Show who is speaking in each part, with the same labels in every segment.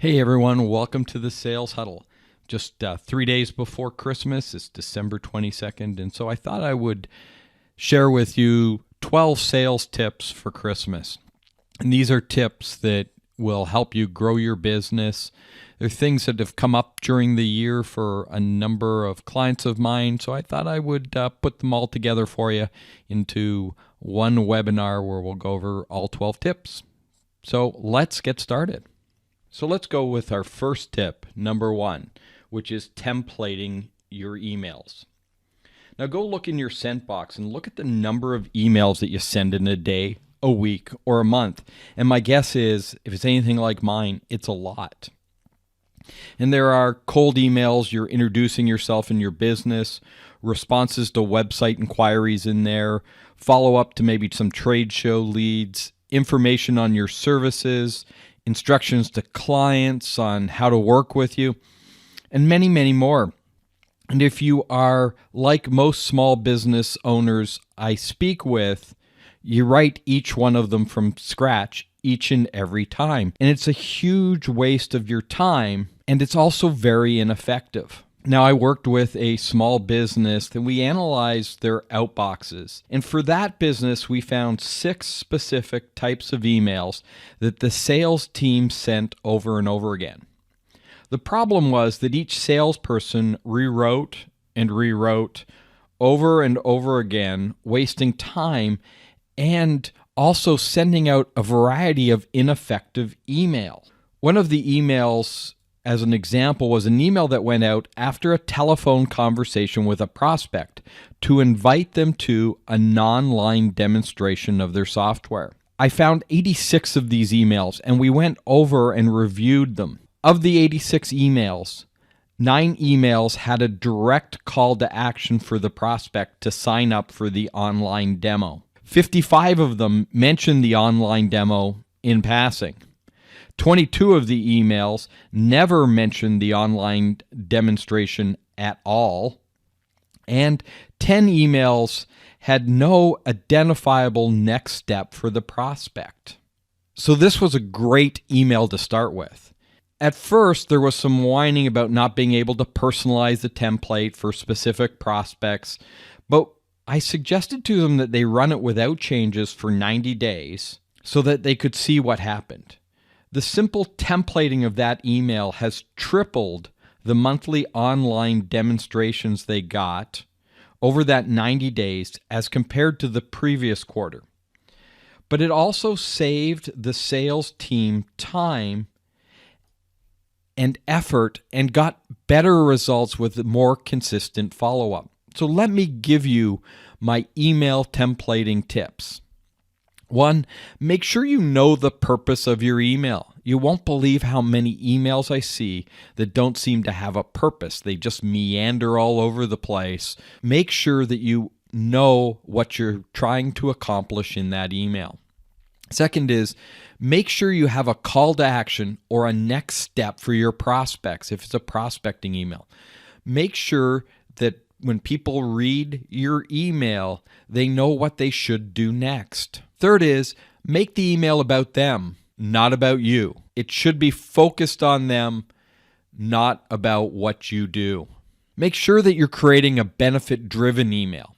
Speaker 1: Hey everyone, welcome to the Sales Huddle. Just 3 days before Christmas, it's December 22nd, and so I thought I would share with you 12 sales tips for Christmas. And these are tips that will help you grow your business. They're things that have come up during the year for a number of clients of mine, so I thought I would put them all together for you into one webinar where we'll go over all 12 tips. So let's get started. So let's go with our first tip, number 1, which is templating your emails. Now go look in your sent box and look at the number of emails that you send in a day, a week, or a month. And my guess is, if it's anything like mine, it's a lot. And there are cold emails, you're introducing yourself and your business, responses to website inquiries in there, follow up to maybe some trade show leads, information on your services, instructions to clients on how to work with you, and many, many more. And if you are like most small business owners I speak with, you write each one of them from scratch each and every time. And it's a huge waste of your time, and it's also very ineffective. Now, I worked with a small business and we analyzed their outboxes. And for that business, we found 6 specific types of emails that the sales team sent over and over again. The problem was that each salesperson rewrote and rewrote over and over again, wasting time and also sending out a variety of ineffective email. One of the emails, as an example, was an email that went out after a telephone conversation with a prospect to invite them to a non-line demonstration of their software. I found 86 of these emails, and we went over and reviewed them. Of the 86 emails, 9 emails had a direct call to action for the prospect to sign up for the online demo. 55 of them mentioned the online demo in passing. 22 of the emails never mentioned the online demonstration at all, and 10 emails had no identifiable next step for the prospect. So this was a great email to start with. At first, there was some whining about not being able to personalize the template for specific prospects, but I suggested to them that they run it without changes for 90 days so that they could see what happened. The simple templating of that email has tripled the monthly online demonstrations they got over that 90 days as compared to the previous quarter. But it also saved the sales team time and effort and got better results with more consistent follow-up. So let me give you my email templating tips. 1, make sure you know the purpose of your email. You won't believe how many emails I see that don't seem to have a purpose. They just meander all over the place. Make sure that you know what you're trying to accomplish in that email. Second is, make sure you have a call to action or a next step for your prospects if it's a prospecting email. Make sure that when people read your email, they know what they should do next. Third is, make the email about them, not about you. It should be focused on them, not about what you do. Make sure that you're creating a benefit-driven email.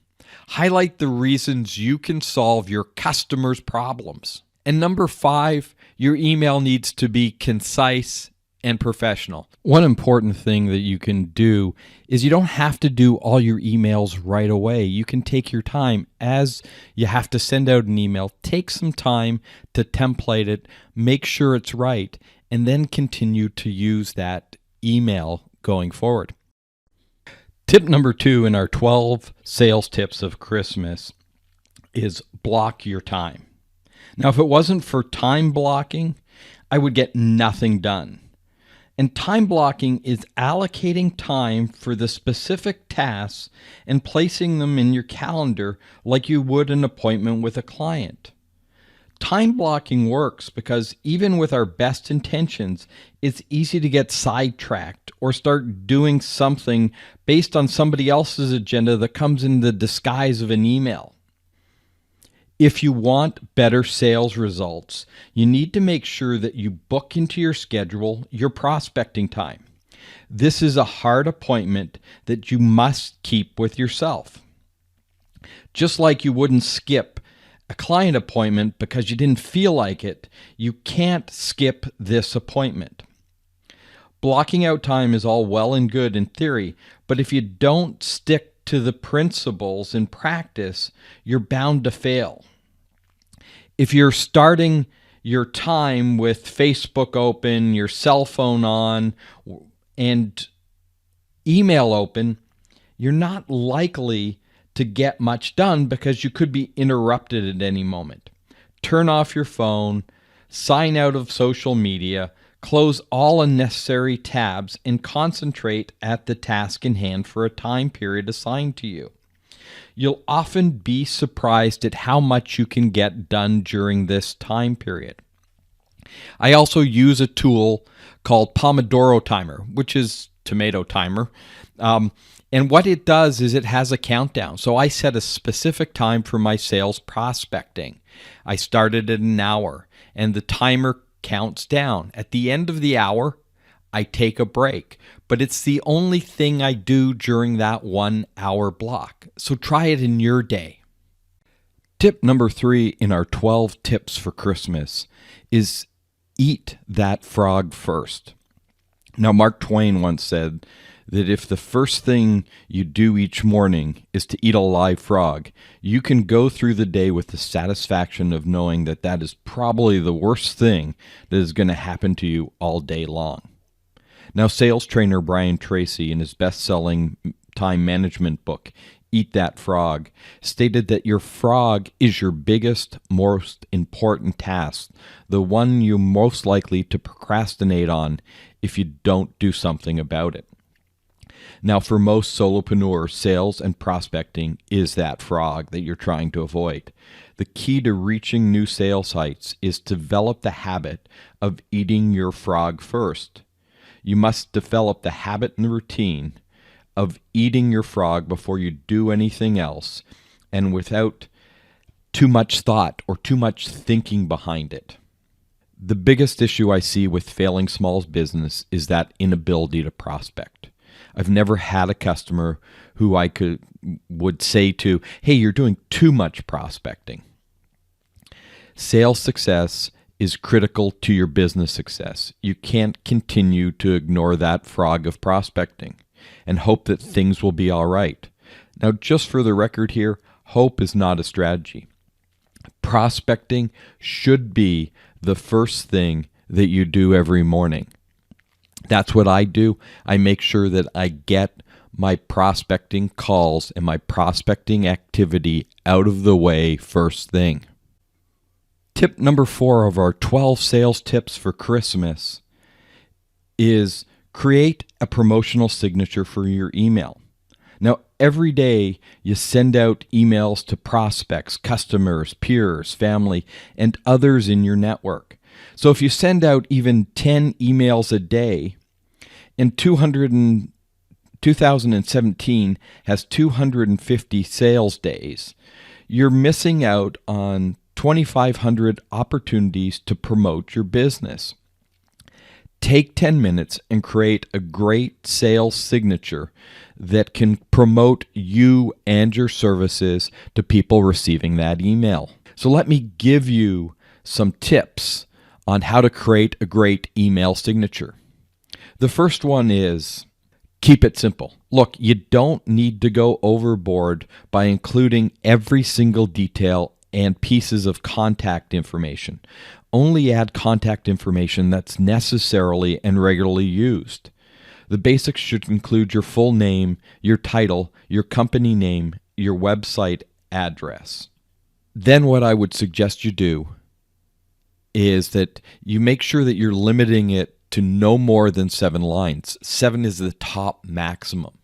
Speaker 1: Highlight the reasons you can solve your customers' problems. And number 5, your email needs to be concise and professional. One important thing that you can do is you don't have to do all your emails right away. You can take your time. As you have to send out an email, take some time to template it, make sure it's right, and then continue to use that email going forward. Tip number 2 in our 12 sales tips of Christmas is block your time. Now, if it wasn't for time blocking, I would get nothing done. And time blocking is allocating time for the specific tasks and placing them in your calendar like you would an appointment with a client. Time blocking works because even with our best intentions, it's easy to get sidetracked or start doing something based on somebody else's agenda that comes in the disguise of an email. If you want better sales results, you need to make sure that you book into your schedule your prospecting time. This is a hard appointment that you must keep with yourself. Just like you wouldn't skip a client appointment because you didn't feel like it, you can't skip this appointment. Blocking out time is all well and good in theory, but if you don't stick to the principles in practice, you're bound to fail. If you're starting your time with Facebook open, your cell phone on, and email open, you're not likely to get much done because you could be interrupted at any moment. Turn off your phone, sign out of social media, close all unnecessary tabs, and concentrate at the task in hand for a time period assigned to you. You'll often be surprised at how much you can get done during this time period. I also use a tool called Pomodoro Timer, which is tomato timer. And what it does is it has a countdown. So I set a specific time for my sales prospecting. I started at an hour, and the timer counts down. At the end of the hour, I take a break, but it's the only thing I do during that 1 hour block. So try it in your day. Tip number 3 in our 12 tips for Christmas is eat that frog first. Now, Mark Twain once said that if the first thing you do each morning is to eat a live frog, you can go through the day with the satisfaction of knowing that that is probably the worst thing that is going to happen to you all day long. Now, sales trainer Brian Tracy, in his best-selling time management book, Eat That Frog, stated that your frog is your biggest, most important task, the one you're most likely to procrastinate on if you don't do something about it. Now, for most solopreneurs, sales and prospecting is that frog that you're trying to avoid. The key to reaching new sales heights is to develop the habit of eating your frog first. You must develop the habit and the routine of eating your frog before you do anything else, and without too much thought or too much thinking behind it. The biggest issue I see with failing small business is that inability to prospect. I've never had a customer who I would say to, hey, you're doing too much prospecting. Sales success is critical to your business success. You can't continue to ignore that frog of prospecting and hope that things will be all right. Now, just for the record here, hope is not a strategy. Prospecting should be the first thing that you do every morning. That's what I do. I make sure that I get my prospecting calls and my prospecting activity out of the way first thing. Tip number 4 of our 12 sales tips for Christmas is create a promotional signature for your email. Now, every day you send out emails to prospects, customers, peers, family, and others in your network. So if you send out even 10 emails a day, and 2017 has 250 sales days, you're missing out on 2,500 opportunities to promote your business. Take 10 minutes and create a great sales signature that can promote you and your services to people receiving that email. So let me give you some tips on how to create a great email signature. The first one is keep it simple. Look, you don't need to go overboard by including every single detail and pieces of contact information. Only add contact information that's necessarily and regularly used. The basics should include your full name, your title, your company name, your website address. Then what I would suggest you do is that you make sure that you're limiting it to no more than 7 lines. 7 is the top maximum.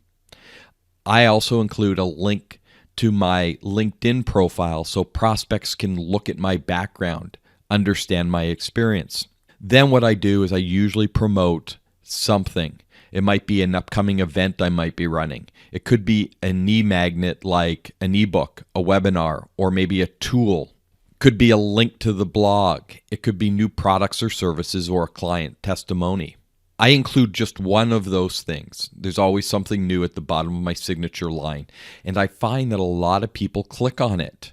Speaker 1: I also include a link to my LinkedIn profile so prospects can look at my background, understand my experience. Then what I do is I usually promote something. It might be an upcoming event I might be running. It could be an e-magnet like an ebook, a webinar, or maybe a tool Could be a link to the blog. It could be new products or services or a client testimony. I include just one of those things. There's always something new at the bottom of my signature line. And I find that a lot of people click on it.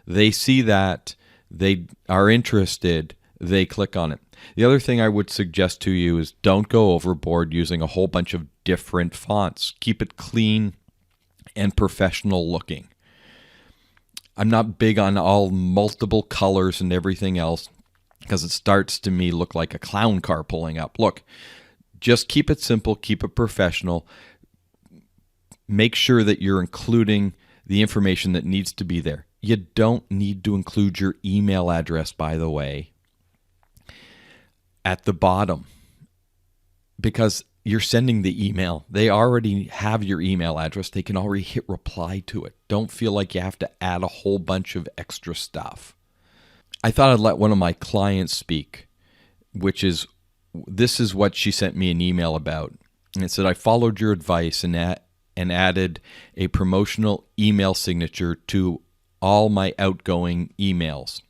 Speaker 1: They see that, they are interested, they click on it. The other thing I would suggest to you is don't go overboard using a whole bunch of different fonts. Keep it clean and professional looking. I'm not big on all multiple colors and everything else because it starts to me look like a clown car pulling up. Look, just keep it simple, keep it professional. Make sure that you're including the information that needs to be there. You don't need to include your email address, by the way, at the bottom because you're sending the email. They already have your email address. They can already hit reply to it. Don't feel like you have to add a whole bunch of extra stuff. I thought I'd let one of my clients speak, this is what she sent me an email about. And it said, I followed your advice and added a promotional email signature to all my outgoing emails.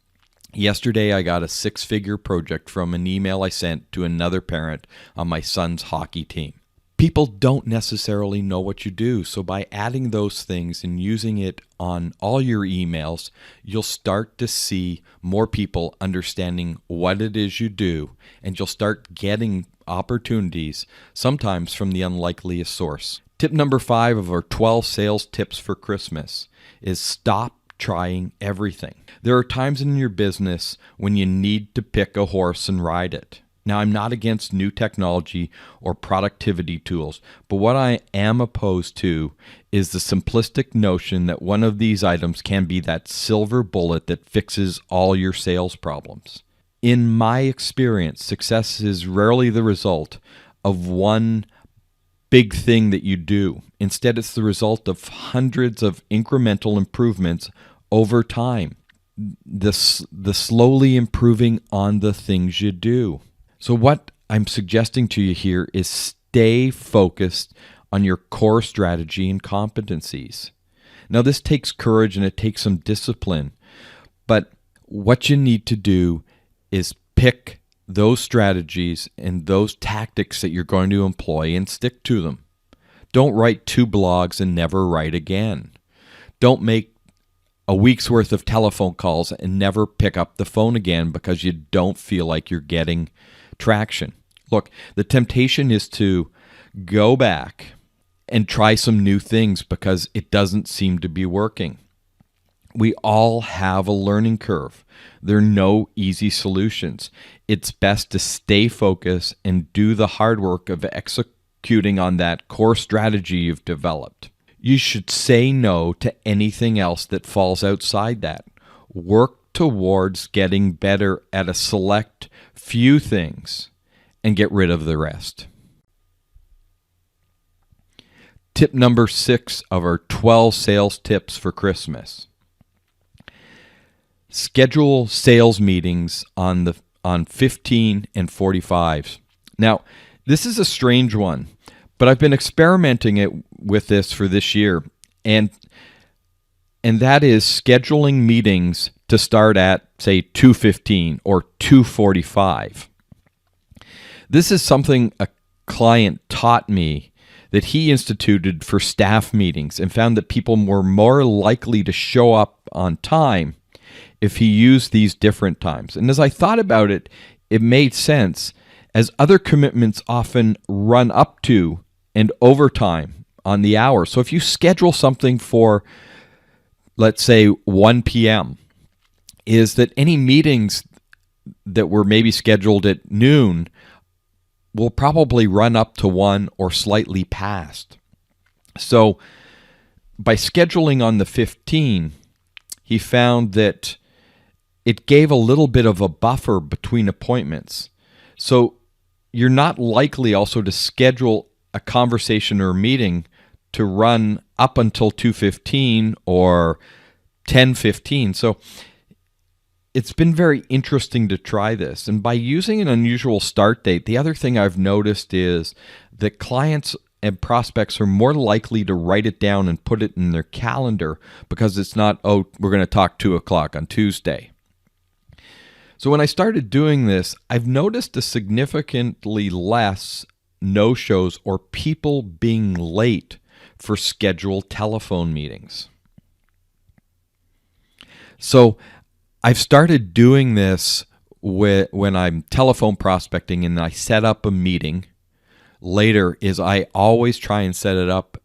Speaker 1: Yesterday, I got a 6-figure project from an email I sent to another parent on my son's hockey team. People don't necessarily know what you do, so by adding those things and using it on all your emails, you'll start to see more people understanding what it is you do, and you'll start getting opportunities, sometimes from the unlikeliest source. Tip number 5 of our 12 sales tips for Christmas is stop trying everything. There are times in your business when you need to pick a horse and ride it. Now, I'm not against new technology or productivity tools, but what I am opposed to is the simplistic notion that one of these items can be that silver bullet that fixes all your sales problems. In my experience, success is rarely the result of one big thing that you do. Instead, it's the result of hundreds of incremental improvements over time. The slowly improving on the things you do. So what I'm suggesting to you here is stay focused on your core strategy and competencies. Now, this takes courage and it takes some discipline, but what you need to do is pick those strategies and those tactics that you're going to employ and stick to them. Don't write 2 blogs and never write again. Don't make a week's worth of telephone calls and never pick up the phone again because you don't feel like you're getting traction. Look, the temptation is to go back and try some new things because it doesn't seem to be working. We all have a learning curve. There are no easy solutions. It's best to stay focused and do the hard work of executing on that core strategy you've developed. You should say no to anything else that falls outside that. Work towards getting better at a select few things and get rid of the rest. Tip number 6 of our 12 sales tips for Christmas. Schedule sales meetings on 15 and 45s. Now, this is a strange one, but I've been experimenting with this for this year, and that is scheduling meetings to start at, say, 2:15 or 2:45. This is something a client taught me that he instituted for staff meetings and found that people were more likely to show up on time if he used these different times. And as I thought about it, it made sense, as other commitments often run up to and overtime on the hour. So if you schedule something for, let's say, 1 p.m., is that any meetings that were maybe scheduled at noon will probably run up to 1 or slightly past. So by scheduling on the 15, he found that it gave a little bit of a buffer between appointments. So you're not likely also to schedule a conversation or a meeting to run up until 2:15 or 10:15. So it's been very interesting to try this. And by using an unusual start date, the other thing I've noticed is that clients and prospects are more likely to write it down and put it in their calendar because it's not, oh, we're going to talk 2 o'clock on Tuesday. So when I started doing this, I've noticed a significantly less no-shows or people being late for scheduled telephone meetings. So I've started doing this when I'm telephone prospecting and I set up a meeting. Later is I always try and set it up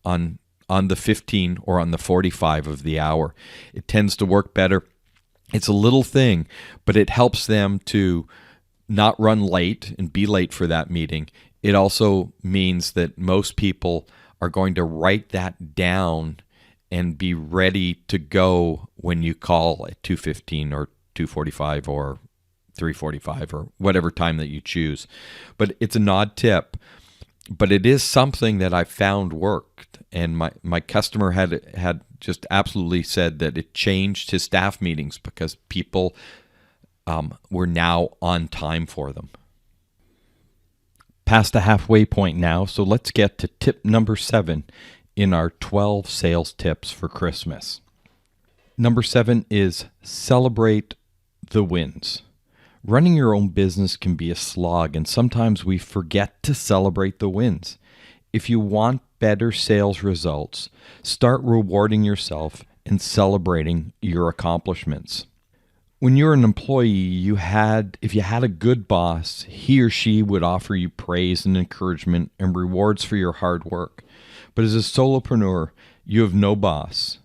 Speaker 1: on the 15 or on the 45 of the hour. It tends to work better. It's a little thing, but it helps them to not run late and be late for that meeting. It also means that most people are going to write that down and be ready to go when you call at 2:15 or 2:45 or 3:45 or whatever time that you choose. But it's an odd tip, but it is something that I found worked. And my customer had just absolutely said that it changed his staff meetings because people were now on time for them. Past the halfway point now, so let's get to tip number 7 in our 12 sales tips for Christmas. Number 7 is celebrate the wins. Running your own business can be a slog, and sometimes we forget to celebrate the wins. If you want better sales results, start rewarding yourself and celebrating your accomplishments. When you're an employee, if you had a good boss, he or she would offer you praise and encouragement and rewards for your hard work. But as a solopreneur, you have no boss,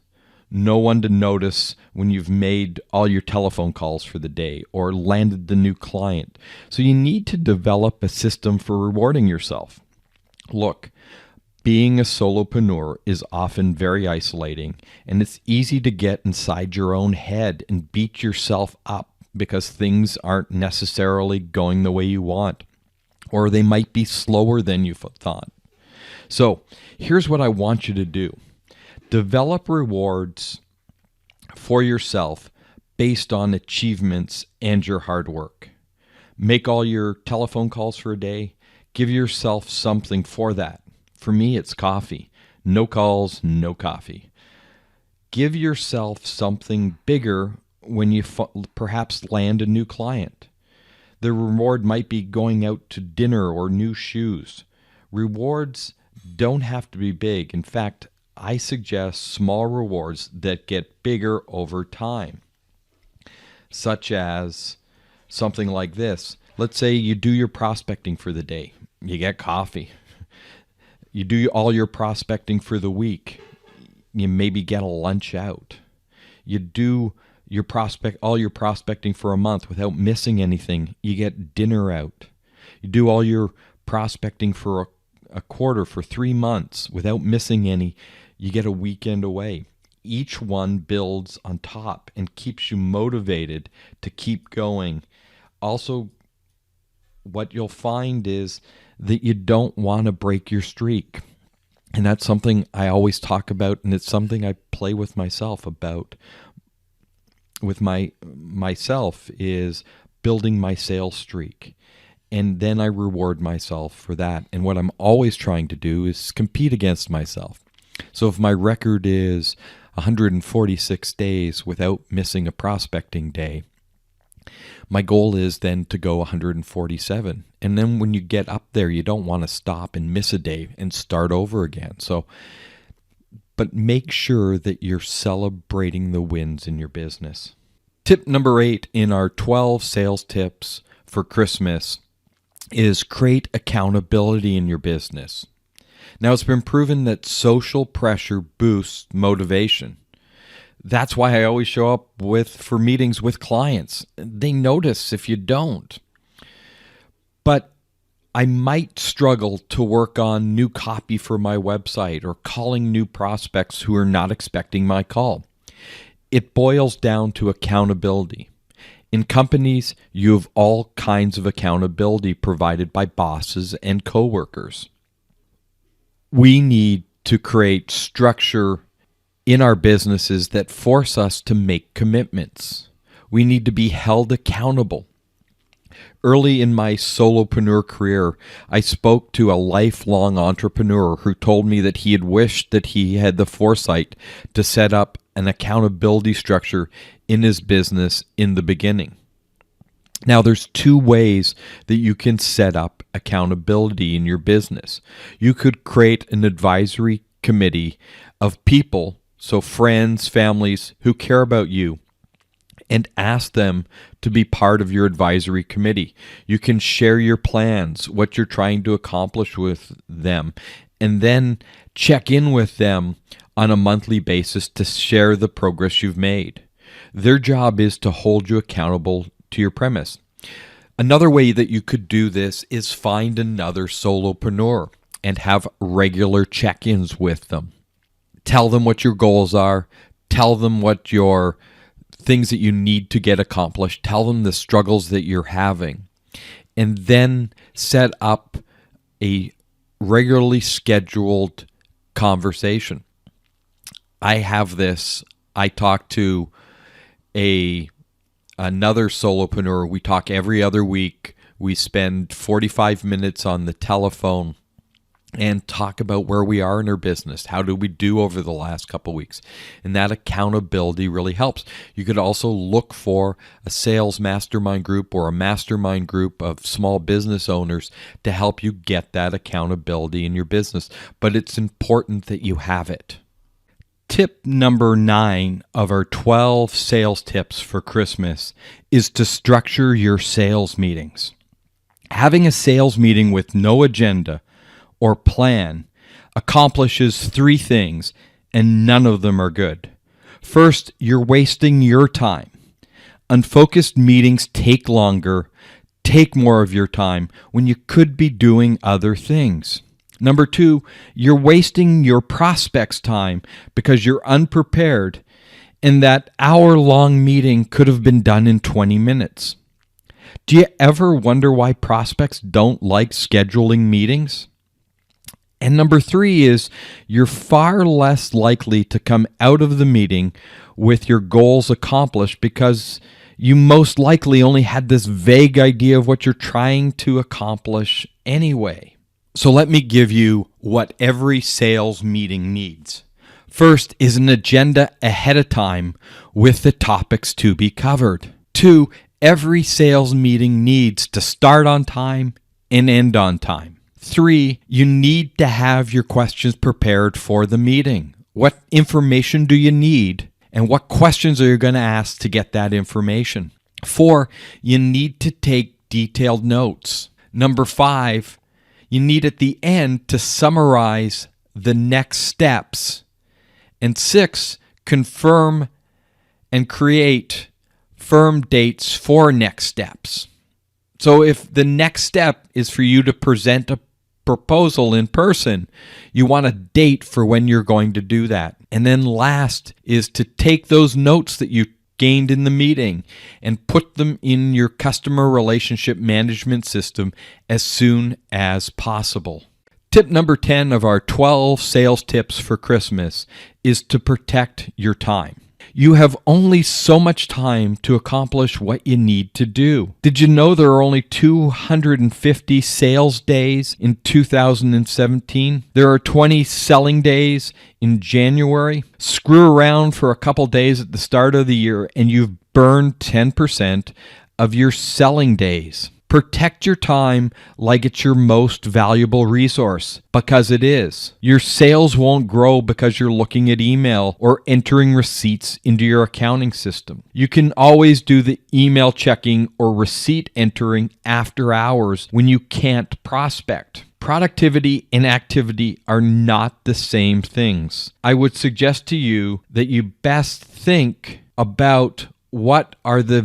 Speaker 1: no one to notice when you've made all your telephone calls for the day or landed the new client. So you need to develop a system for rewarding yourself. Look, being a solopreneur is often very isolating, and it's easy to get inside your own head and beat yourself up because things aren't necessarily going the way you want, or they might be slower than you thought. So here's what I want you to do. Develop rewards for yourself based on achievements and your hard work. Make all your telephone calls for a day. Give yourself something for that. For me, it's coffee. No calls, no coffee. Give yourself something bigger when you perhaps land a new client. The reward might be going out to dinner or new shoes. Rewards don't have to be big. In fact, I suggest small rewards that get bigger over time, such as something like this. Let's say you do your prospecting for the day. You get coffee. You do all your prospecting for the week. You maybe get a lunch out. You do all your prospecting for a month without missing anything. You get dinner out. You do all your prospecting for a quarter, for 3 months without missing any. You get a weekend away. Each one builds on top and keeps you motivated to keep going. Also, what you'll find is that you don't want to break your streak. And that's something I always talk about, and it's something I play with myself about. Myself is building my sales streak. And then I reward myself for that. And what I'm always trying to do is compete against myself. So if my record is 146 days without missing a prospecting day, my goal is then to go 147. And then when you get up there, you don't want to stop and miss a day and start over again. But make sure that you're celebrating the wins in your business. Tip number 8 in our 12 sales tips for Christmas is create accountability in your business. Now, it's been proven that social pressure boosts motivation. That's why I always show up for meetings with clients. They notice if you don't. But I might struggle to work on new copy for my website or calling new prospects who are not expecting my call. It boils down to accountability. In companies, you have all kinds of accountability provided by bosses and coworkers. We need to create structure in our businesses that force us to make commitments. We need to be held accountable. Early in my solopreneur career, I spoke to a lifelong entrepreneur who told me that he had wished that he had the foresight to set up an accountability structure in his business in the beginning. Now, there's two ways that you can set up accountability in your business. You could create an advisory committee of people, so friends, families who care about you, and ask them to be part of your advisory committee. You can share your plans, what you're trying to accomplish with them, and then check in with them on a monthly basis to share the progress you've made. Their job is to hold you accountable to your premise. Another way that you could do this is find another solopreneur and have regular check-ins with them. Tell them what your goals are. Tell them what your things that you need to get accomplished. Tell them the struggles that you're having. And then set up a regularly scheduled conversation. I have this. I talk to another solopreneur. We talk every other week. We spend 45 minutes on the telephone and talk about where we are in our business. How did we do over the last couple of weeks? And that accountability really helps. You could also look for a sales mastermind group or a mastermind group of small business owners to help you get that accountability in your business. But it's important that you have it. Tip number 9 of our 12 sales tips for Christmas is to structure your sales meetings. Having a sales meeting with no agenda or plan accomplishes 3 things, and none of them are good. First, you're wasting your time. Unfocused meetings take longer, take more of your time when you could be doing other things. Number 2, you're wasting your prospects' time because you're unprepared, and that hour-long meeting could have been done in 20 minutes. Do you ever wonder why prospects don't like scheduling meetings? And number 3 is you're far less likely to come out of the meeting with your goals accomplished because you most likely only had this vague idea of what you're trying to accomplish anyway. So let me give you what every sales meeting needs. First is an agenda ahead of time with the topics to be covered. 2, every sales meeting needs to start on time and end on time. 3, you need to have your questions prepared for the meeting. What information do you need, and what questions are you going to ask to get that information? 4, you need to take detailed notes. Number 5, you need at the end to summarize the next steps. And 6, confirm and create firm dates for next steps. So if the next step is for you to present a proposal in person, you want a date for when you're going to do that. And then last is to take those notes that you gained in the meeting and put them in your customer relationship management system as soon as possible. Tip number 10 of our 12 sales tips for Christmas is to protect your time. You have only so much time to accomplish what you need to do. Did you know there are only 250 sales days in 2017? There are 20 selling days in January. Screw around for a couple days at the start of the year and you've burned 10% of your selling days. Protect your time like it's your most valuable resource, because it is. Your sales won't grow because you're looking at email or entering receipts into your accounting system. You can always do the email checking or receipt entering after hours when you can't prospect. Productivity and activity are not the same things. I would suggest to you that you best think about what are the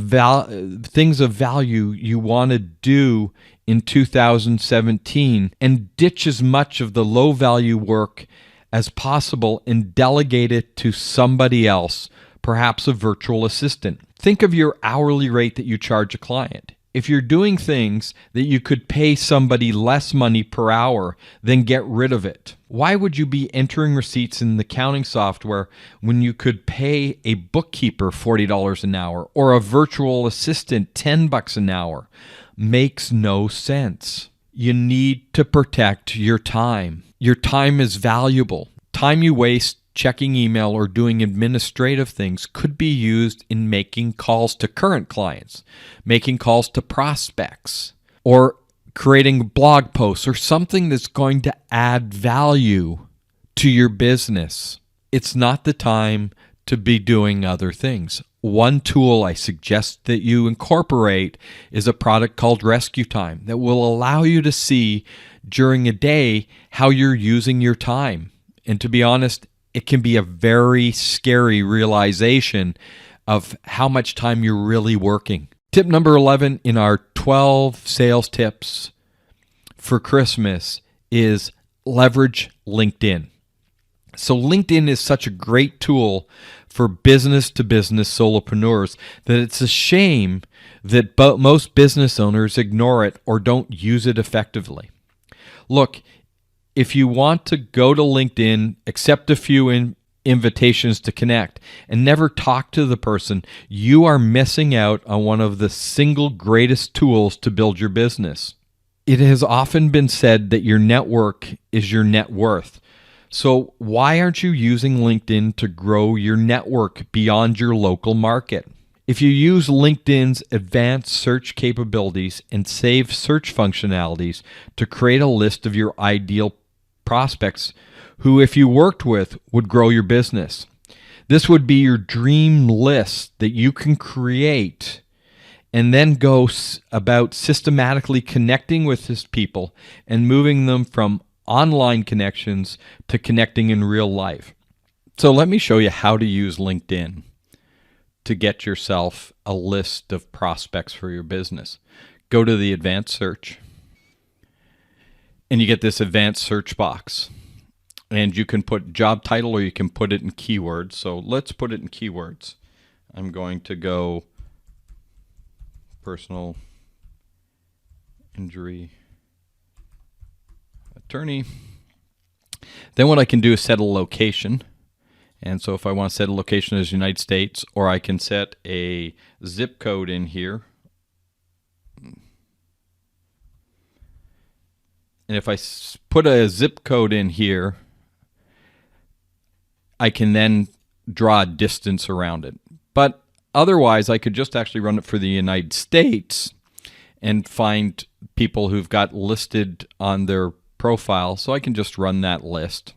Speaker 1: things of value you want to do in 2017 and ditch as much of the low value work as possible and delegate it to somebody else, perhaps a virtual assistant. Think of your hourly rate that you charge a client. If you're doing things that you could pay somebody less money per hour, then get rid of it. Why would you be entering receipts in the accounting software when you could pay a bookkeeper $40 an hour or a virtual assistant $10 an hour? Makes no sense. You need to protect your time. Your time is valuable. Time you waste checking email, or doing administrative things could be used in making calls to current clients, making calls to prospects, or creating blog posts or something that's going to add value to your business. It's not the time to be doing other things. One tool I suggest that you incorporate is a product called Rescue Time that will allow you to see during a day how you're using your time. And to be honest, it can be a very scary realization of how much time you're really working. Tip number 11 in our 12 sales tips for Christmas is leverage LinkedIn. So LinkedIn is such a great tool for business-to-business solopreneurs that it's a shame that most business owners ignore it or don't use it effectively. Look, if you want to go to LinkedIn, accept a few invitations to connect, and never talk to the person, you are missing out on one of the single greatest tools to build your business. It has often been said that your network is your net worth. So why aren't you using LinkedIn to grow your network beyond your local market? If you use LinkedIn's advanced search capabilities and save search functionalities to create a list of your ideal prospects who, if you worked with, would grow your business. This would be your dream list that you can create and then go about systematically connecting with these people and moving them from online connections to connecting in real life. So let me show you how to use LinkedIn to get yourself a list of prospects for your business. Go to the advanced search and you get this advanced search box. And you can put job title or you can put it in keywords. So let's put it in keywords. I'm going to go personal injury attorney. Then what I can do is set a location. And so if I want to set a location as United States, or I can set a zip code in here. And if I put a zip code in here, I can then draw a distance around it. But otherwise, I could just actually run it for the United States and find people who've got listed on their profile. So I can just run that list.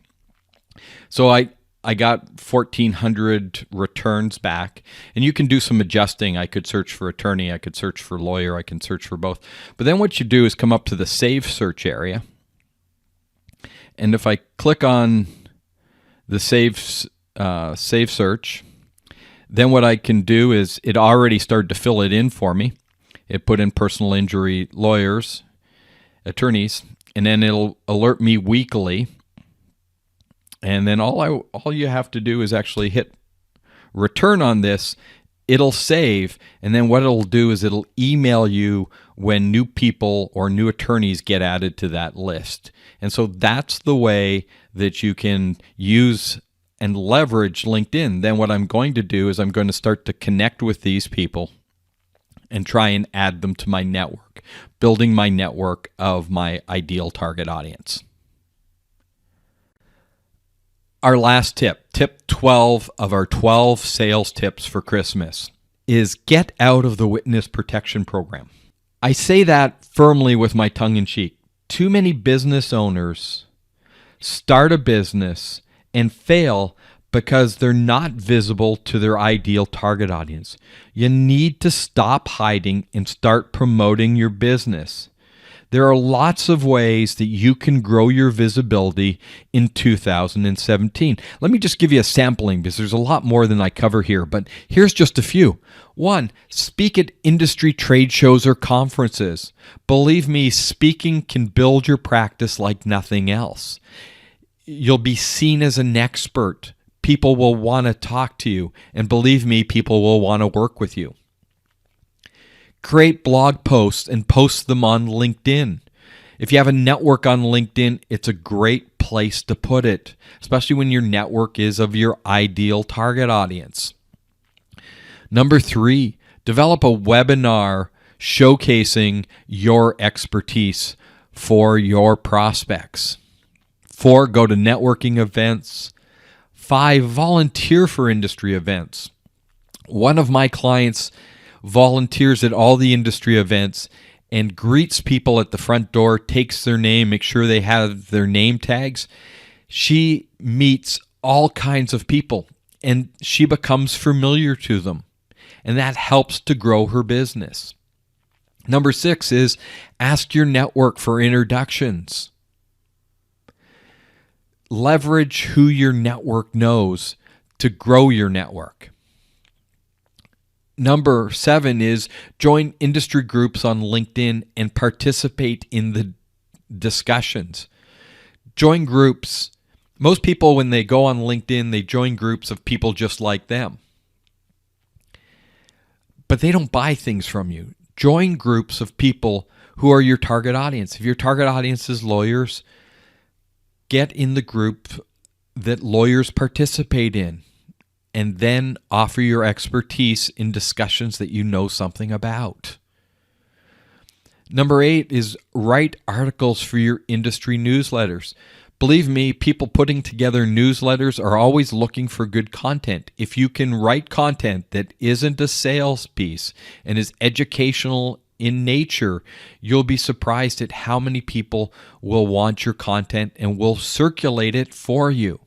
Speaker 1: So I got 1,400 returns back, and you can do some adjusting. I could search for attorney, I could search for lawyer, I can search for both. But then what you do is come up to the save search area. And if I click on the save search, then what I can do is it already started to fill it in for me. It put in personal injury lawyers, attorneys, and then it'll alert me weekly. And then all you have to do is actually hit return on this. It'll save, and then what it'll do is it'll email you when new people or new attorneys get added to that list. And so that's the way that you can use and leverage LinkedIn. Then what I'm going to do is I'm going to start to connect with these people and try and add them to my network, building my network of my ideal target audience. Our last tip, tip 12 of our 12 sales tips for Christmas, is get out of the witness protection program. I say that firmly with my tongue in cheek. Too many business owners start a business and fail because they're not visible to their ideal target audience. You need to stop hiding and start promoting your business. There are lots of ways that you can grow your visibility in 2017. Let me just give you a sampling because there's a lot more than I cover here, but here's just a few. 1, speak at industry trade shows or conferences. Believe me, speaking can build your practice like nothing else. You'll be seen as an expert. People will want to talk to you, and believe me, people will want to work with you. Create blog posts and post them on LinkedIn. If you have a network on LinkedIn, it's a great place to put it, especially when your network is of your ideal target audience. Number 3, develop a webinar showcasing your expertise for your prospects. 4, go to networking events. 5, volunteer for industry events. One of my clients volunteers at all the industry events and greets people at the front door, takes their name, makes sure they have their name tags. She meets all kinds of people and she becomes familiar to them. And that helps to grow her business. Number 6 is ask your network for introductions. Leverage who your network knows to grow your network. Number 7 is join industry groups on LinkedIn and participate in the discussions. Join groups. Most people, when they go on LinkedIn, they join groups of people just like them. But they don't buy things from you. Join groups of people who are your target audience. If your target audience is lawyers, get in the group that lawyers participate in, and then offer your expertise in discussions that you know something about. Number 8 is write articles for your industry newsletters. Believe me, people putting together newsletters are always looking for good content. If you can write content that isn't a sales piece and is educational in nature, you'll be surprised at how many people will want your content and will circulate it for you.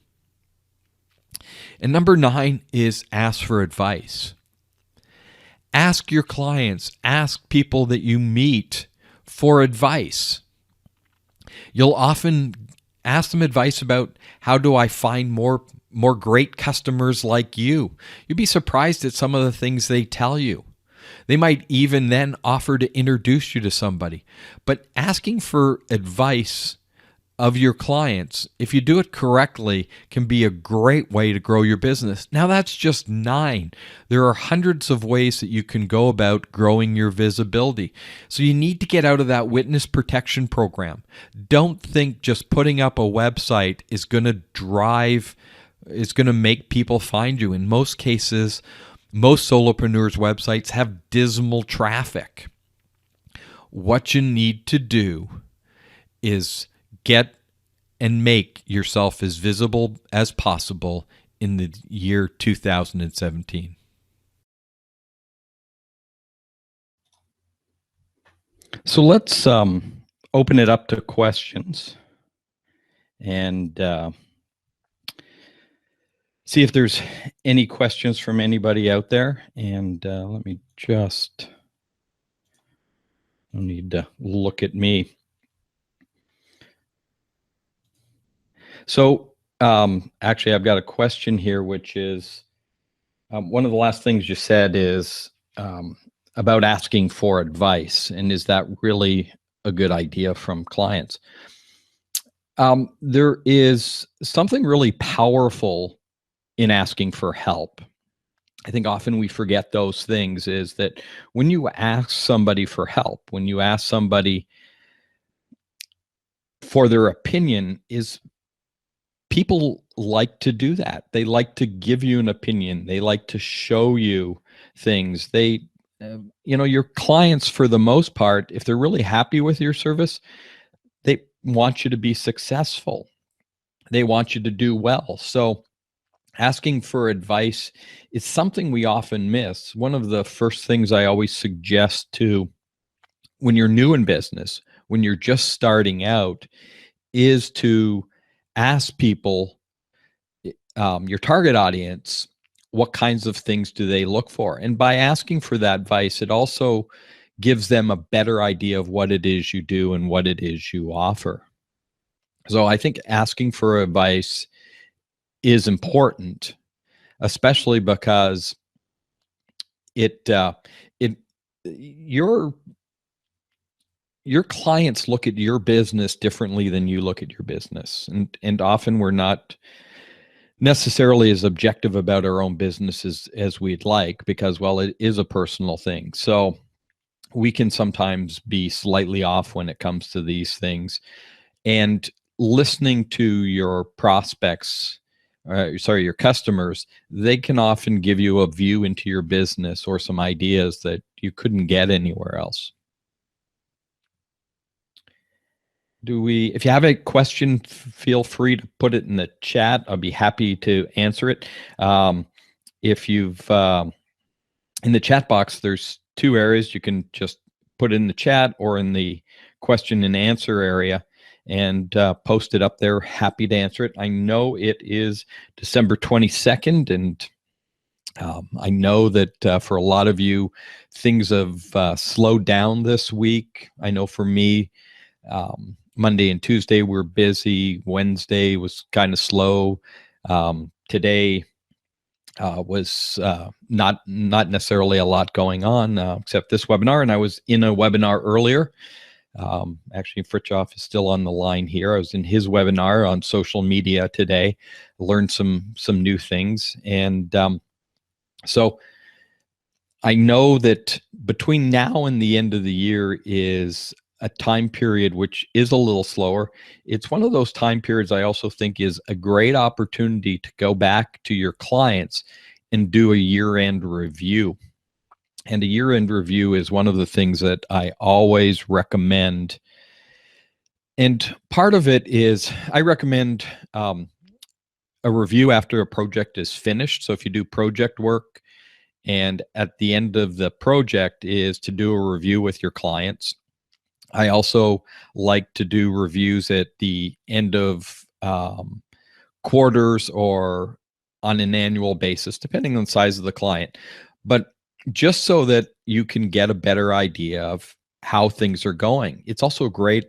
Speaker 1: And number 9 is ask for advice. Ask your clients, ask people that you meet for advice. You'll often ask them advice about how do I find more great customers like you. You'd be surprised at some of the things they tell you. They might even then offer to introduce you to somebody. But asking for advice of your clients, if you do it correctly, can be a great way to grow your business. Now, that's just 9. There are hundreds of ways that you can go about growing your visibility. So you need to get out of that witness protection program. Don't think just putting up a website is going to make people find you. In most cases, most solopreneurs' websites have dismal traffic. What you need to do is get and make yourself as visible as possible in the year 2017. So let's open it up to questions and see if there's any questions from anybody out there. And let me just, no need to look at me. So actually, I've got a question here, which is one of the last things you said is about asking for advice. And is that really a good idea from clients? There is something really powerful in asking for help. I think often we forget those things, is that when you ask somebody for help, when you ask somebody for their opinion, is people like to do that. They like to give you an opinion. They like to show you things. Your clients, for the most part, if they're really happy with your service, they want you to be successful. They want you to do well. So asking for advice is something we often miss. One of the first things I always suggest to when you're new in business, when you're just starting out, is to ask people, your target audience, what kinds of things do they look for? And by asking for that advice, it also gives them a better idea of what it is you do and what it is you offer. So I think asking for advice is important, especially because your clients look at your business differently than you look at your business. And often we're not necessarily as objective about our own businesses as we'd like, because, well, it is a personal thing. So we can sometimes be slightly off when it comes to these things. And listening to your prospects, your customers, they can often give you a view into your business or some ideas that you couldn't get anywhere else. If you have a question, feel free to put it in the chat. I'll be happy to answer it. If you've in the chat box, there's two areas. You can just put it in the chat or in the question and answer area and post it up there. Happy to answer it. I know it is December 22nd, and I know that for a lot of you, things have slowed down this week. I know for me, Monday and Tuesday were busy. Wednesday was kind of slow. Today was not necessarily a lot going on except this webinar, and I was in a webinar earlier. Actually, Fritjof is still on the line here. I was in his webinar on social media today, learned some new things, and so I know that between now and the end of the year is a time period which is a little slower. It's one of those time periods I also think is a great opportunity to go back to your clients and do a year-end review. And a year-end review is one of the things that I always recommend. And part of it is I recommend a review after a project is finished. So if you do project work, and at the end of the project is to do a review with your clients. I also like to do reviews at the end of quarters or on an annual basis, depending on the size of the client. But just so that you can get a better idea of how things are going. It's also a great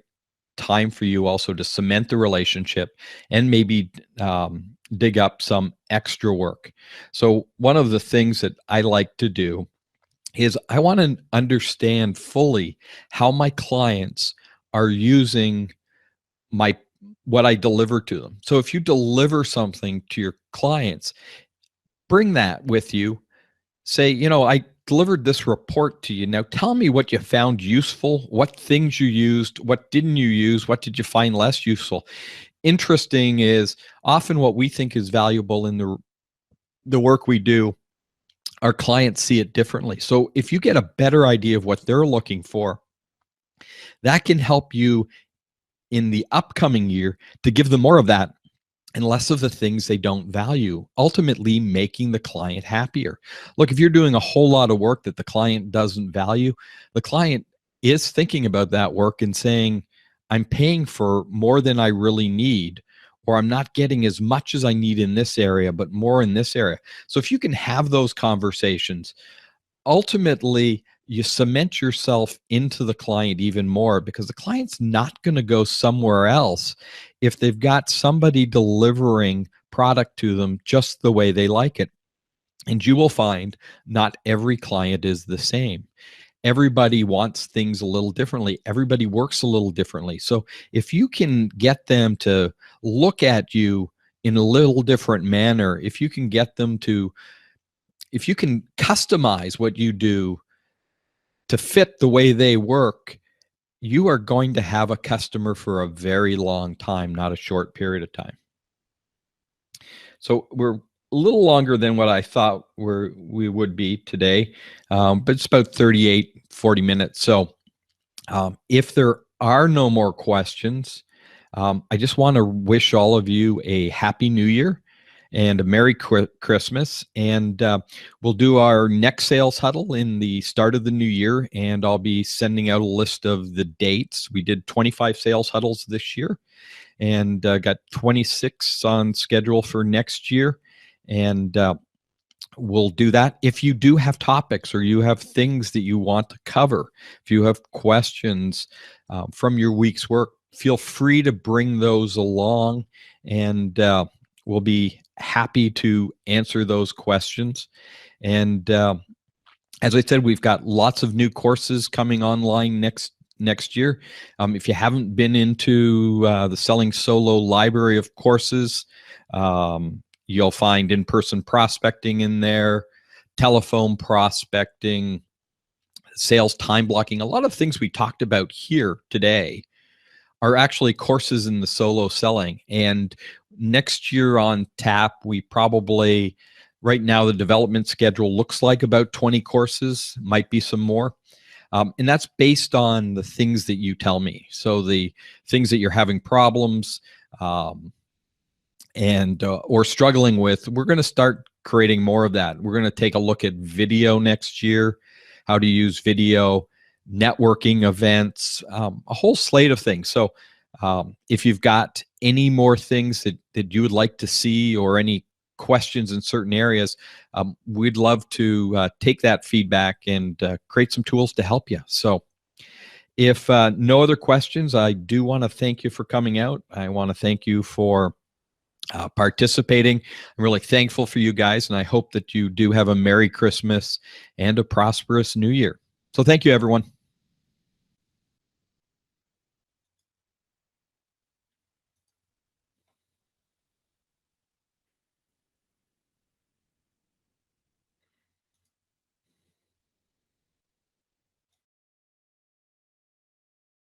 Speaker 1: time for you also to cement the relationship and maybe dig up some extra work. So one of the things that I like to do is I want to understand fully how my clients are using what I deliver to them. So if you deliver something to your clients, bring that with you. Say, I delivered this report to you. Now tell me what you found useful, what things you used, what didn't you use, what did you find less useful. Interesting is often what we think is valuable in the work we do, our clients see it differently. So if you get a better idea of what they're looking for, that can help you in the upcoming year to give them more of that and less of the things they don't value, ultimately making the client happier. Look, if you're doing a whole lot of work that the client doesn't value, the client is thinking about that work and saying, I'm paying for more than I really need, or I'm not getting as much as I need in this area, but more in this area. So if you can have those conversations, ultimately you cement yourself into the client even more, because the client's not going to go somewhere else if they've got somebody delivering product to them just the way they like it. And you will find not every client is the same. Everybody wants things a little differently. Everybody works a little differently. So if you can get them to look at you in a little different manner, if you can customize what you do to fit the way they work, you are going to have a customer for a very long time, not a short period of time. So we're a little longer than what I thought we would be today, but it's about 40 minutes. So if there are no more questions, I just want to wish all of you a Happy New Year and a Merry Christmas. And we'll do our next sales huddle in the start of the new year, and I'll be sending out a list of the dates. We did 25 sales huddles this year, and got 26 on schedule for next year. And we'll do that. If you do have topics or you have things that you want to cover, if you have questions from your week's work, feel free to bring those along, and we'll be happy to answer those questions. And as I said, we've got lots of new courses coming online next year. If you haven't been into the Selling Solo library of courses, you'll find in-person prospecting in there, telephone prospecting, sales time blocking. A lot of things we talked about here today are actually courses in the solo selling. And next year on tap, we probably, right now the development schedule looks like about 20 courses, might be some more. And that's based on the things that you tell me. So the things that you're having problems and or struggling with, we're going to start creating more of that. We're going to take a look at video next year, how to use video, networking events, a whole slate of things. So if you've got any more things that you would like to see or any questions in certain areas, we'd love to take that feedback and create some tools to help you. So if no other questions, I do want to thank you for coming out. I want to thank you for participating. I'm really thankful for you guys, and I hope that you do have a Merry Christmas and a prosperous New Year. So thank you, everyone.